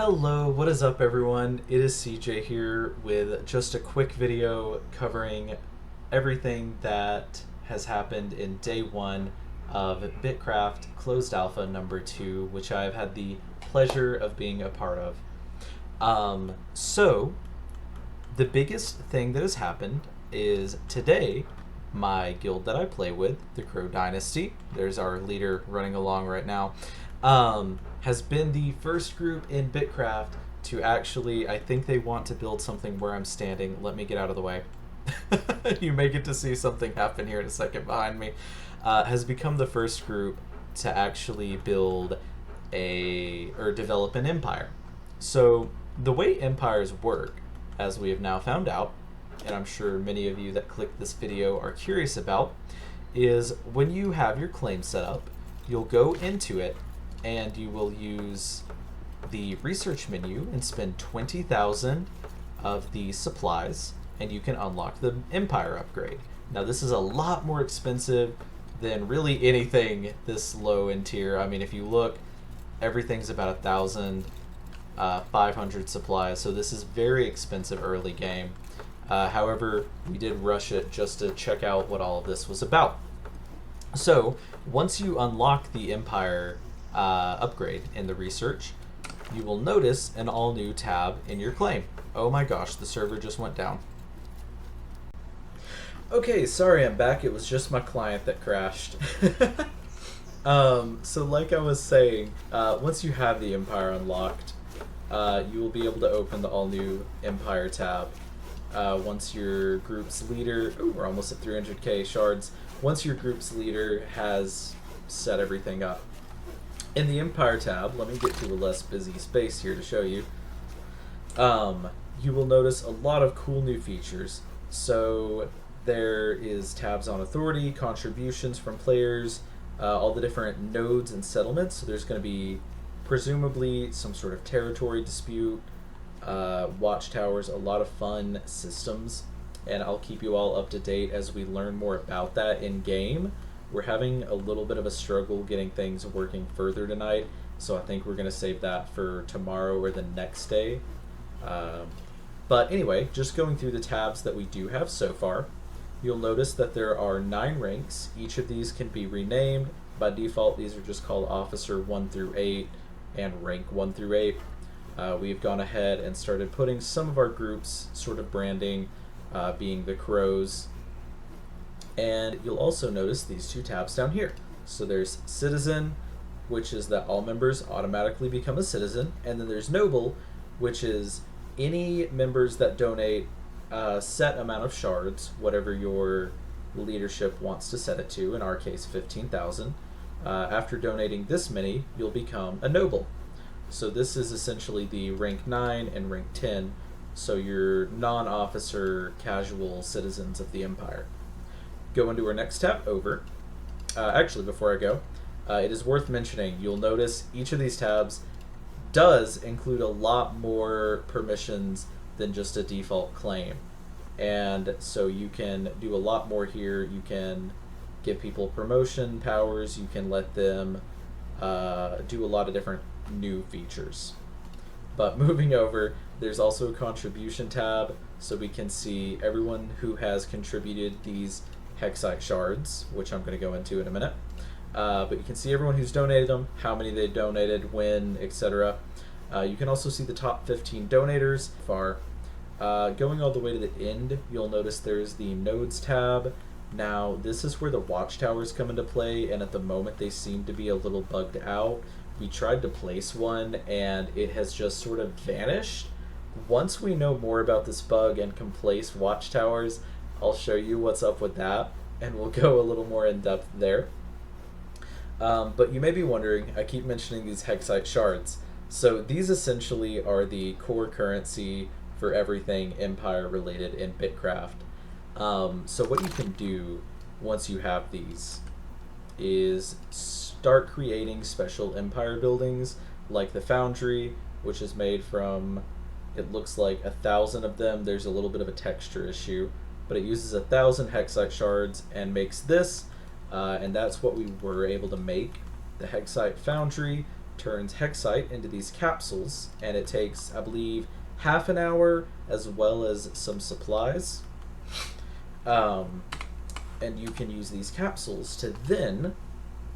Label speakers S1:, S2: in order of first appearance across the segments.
S1: Hello, what is up everyone? It is CJ here with just a quick video covering everything that has happened in day one of Bitcraft closed alpha number 2, which I've had the pleasure of being a part of. So the biggest thing that has happened is today my guild that I play with, the Crow Dynasty, there's our leader running along right now, has been the first group in Bitcraft to actually, I think they want to build something where I'm standing. Let me get out of the way. You may get to see something happen here in a second behind me. Has become the first group to actually build or develop an empire. So the way empires work, as we have now found out, and I'm sure many of you that clicked this video are curious about, is when you have your claim set up, you'll go into it and you will use the research menu and spend 20,000 of the supplies and you can unlock the empire upgrade. Now this is a lot more expensive than really anything this low in tier. I mean, if you look, everything's about 1,500 supplies, so this is very expensive early game. However, we did rush it just to check out what all of this was about. So once you unlock the empire upgrade in the research, you will notice an all new tab in your claim. Oh my gosh, the server just went down. Okay, sorry, I'm back. It was just my client that crashed. So like I was saying, once you have the empire unlocked, you will be able to open the all new empire tab. Once your group's leader, we're almost at 300k shards. Once your group's leader has set everything up. In the Empire tab, let me get to a less busy space here to show you. You will notice a lot of cool new features. So there is tabs on authority, contributions from players, all the different nodes and settlements. So there's going to be presumably some sort of territory dispute, watchtowers, a lot of fun systems, and I'll keep you all up to date as we learn more about that in game. We're having a little bit of a struggle getting things working further tonight, so I think we're going to save that for tomorrow or the next day. But anyway, just going through the tabs that we do have so far, you'll notice that there are 9 ranks. Each of these can be renamed. By default, these are just called Officer 1 through 8 and Rank 1 through 8. We've gone ahead and started putting some of our groups sort of branding, being the Crows. And you'll also notice these 2 tabs down here. So there's Citizen, which is that all members automatically become a citizen, and then there's Noble, which is any members that donate a set amount of shards, whatever your leadership wants to set it to, in our case 15,000. After donating this many, you'll become a Noble. So this is essentially the rank 9 and rank 10, so your non-officer casual citizens of the Empire. Go into our next tab, over. Actually, before I go, it is worth mentioning, you'll notice each of these tabs does include a lot more permissions than just a default claim. And so you can do a lot more here. You can give people promotion powers, you can let them do a lot of different new features. But moving over, there's also a contribution tab, so we can see everyone who has contributed these Hexite shards, which I'm going to go into in a minute. But you can see everyone who's donated them, how many they donated, when, etc. You can also see the top 15 donators far. Going all the way to the end, you'll notice there's the Nodes tab. Now, this is where the watchtowers come into play, and at the moment they seem to be a little bugged out. We tried to place one, and it has just sort of vanished. Once we know more about this bug and can place watchtowers, I'll show you what's up with that, and we'll go a little more in depth there. But you may be wondering, I keep mentioning these Hexite shards. So these essentially are the core currency for everything Empire related in Bitcraft. So what you can do once you have these is start creating special Empire buildings, like the Foundry, which is made from, it looks like 1,000 of them. There's a little bit of a texture issue, but it uses 1,000 Hexite shards and makes this, and that's what we were able to make. The Hexite Foundry turns Hexite into these capsules, and it takes, I believe, half an hour as well as some supplies. And you can use these capsules to then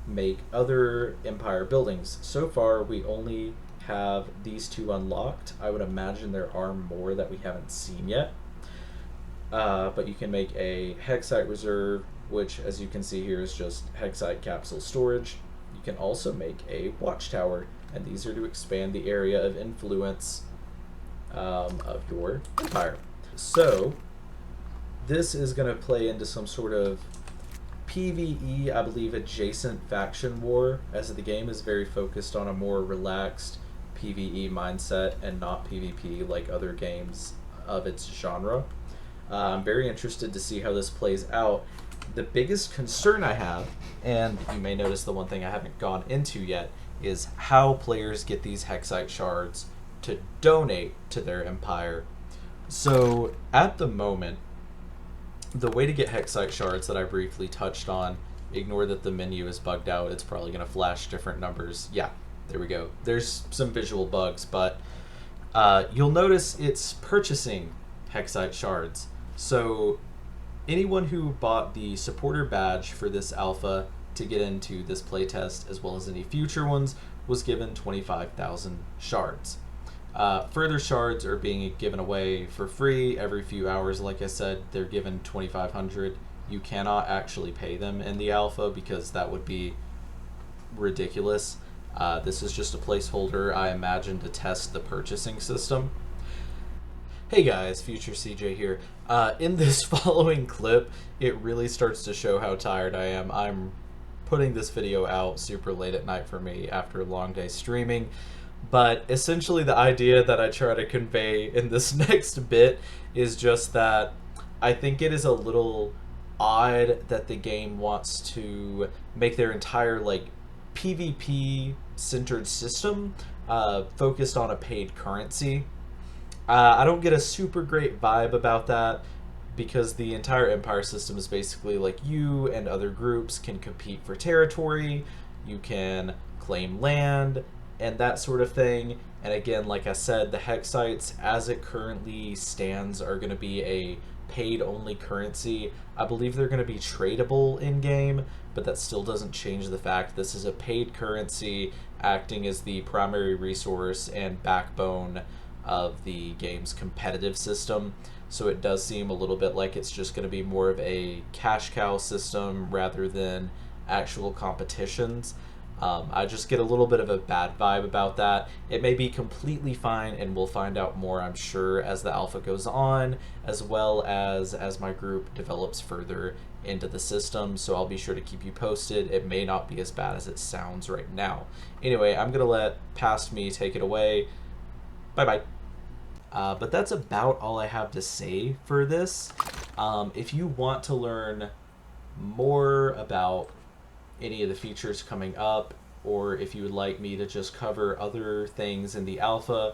S1: make other Empire buildings. So far, we only have these two unlocked. I would imagine there are more that we haven't seen yet. But you can make a Hexite reserve, which, as you can see here, is just Hexite capsule storage. You can also make a watchtower, and these are to expand the area of influence of your empire. So this is going to play into some sort of PvE, I believe, adjacent faction war, as the game is very focused on a more relaxed PvE mindset and not PvP like other games of its genre. I'm very interested to see how this plays out. The biggest concern I have, and you may notice the one thing I haven't gone into yet, is how players get these Hexite shards to donate to their empire. So at the moment, the way to get Hexite shards that I briefly touched on, ignore that the menu is bugged out, it's probably going to flash different numbers. Yeah, there we go. There's some visual bugs, but you'll notice it's purchasing Hexite shards. So anyone who bought the supporter badge for this alpha to get into this playtest, as well as any future ones, was given 25,000 shards. Further shards are being given away for free every few hours. Like I said, they're given 2,500. You cannot actually pay them in the alpha because that would be ridiculous. This is just a placeholder, I imagine, to test the purchasing system. Hey guys, Future CJ here. In this following clip, it really starts to show how tired I am. I'm putting this video out super late at night for me after a long day streaming. But essentially the idea that I try to convey in this next bit is just that I think it is a little odd that the game wants to make their entire like PvP centered system focused on a paid currency. I don't get a super great vibe about that because the entire Empire system is basically like you and other groups can compete for territory, you can claim land, and that sort of thing. And again, like I said, the Hexites, as it currently stands, are going to be a paid-only currency. I believe they're going to be tradable in-game, but that still doesn't change the fact this is a paid currency acting as the primary resource and backbone of the game's competitive system. So it does seem a little bit like it's just going to be more of a cash cow system rather than actual competitions. I just get a little bit of a bad vibe about that. It may be completely fine, and we'll find out more, I'm sure, as the alpha goes on, as well as my group develops further into the system, so I'll be sure to keep you posted. It may not be as bad as it sounds right now. Anyway, I'm going to let past me take it away. Bye-bye. But that's about all I have to say for this. If you want to learn more about any of the features coming up, or if you would like me to just cover other things in the alpha,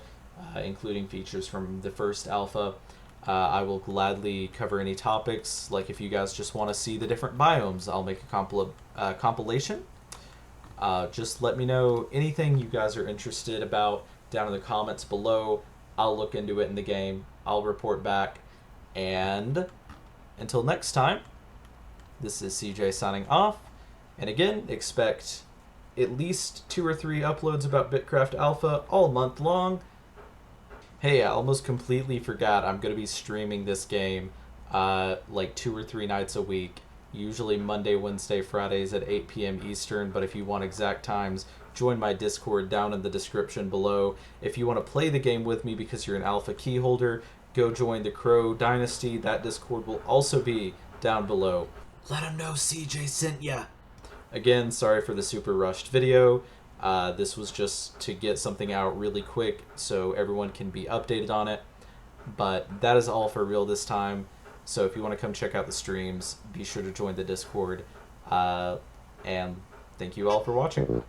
S1: including features from the first alpha, I will gladly cover any topics. Like if you guys just want to see the different biomes, I'll make a compilation. Just let me know anything you guys are interested about down in the comments below. I'll look into it in the game. I'll report back. And until next time, this is CJ signing off. And again, expect at least 2 or 3 uploads about Bitcraft Alpha all month long. Hey, I almost completely forgot I'm going to be streaming this game like 2 or 3 nights a week. Usually Monday, Wednesday, Fridays at 8 p.m. Eastern. But if you want exact times, join my Discord down in the description below. If you want to play the game with me because you're an Alpha key holder, go join the Crow Dynasty. That Discord will also be down below. Let them know CJ sent ya. Again, sorry for the super rushed video. This was just to get something out really quick so everyone can be updated on it. But that is all for real this time. So if you want to come check out the streams, be sure to join the Discord. And thank you all for watching.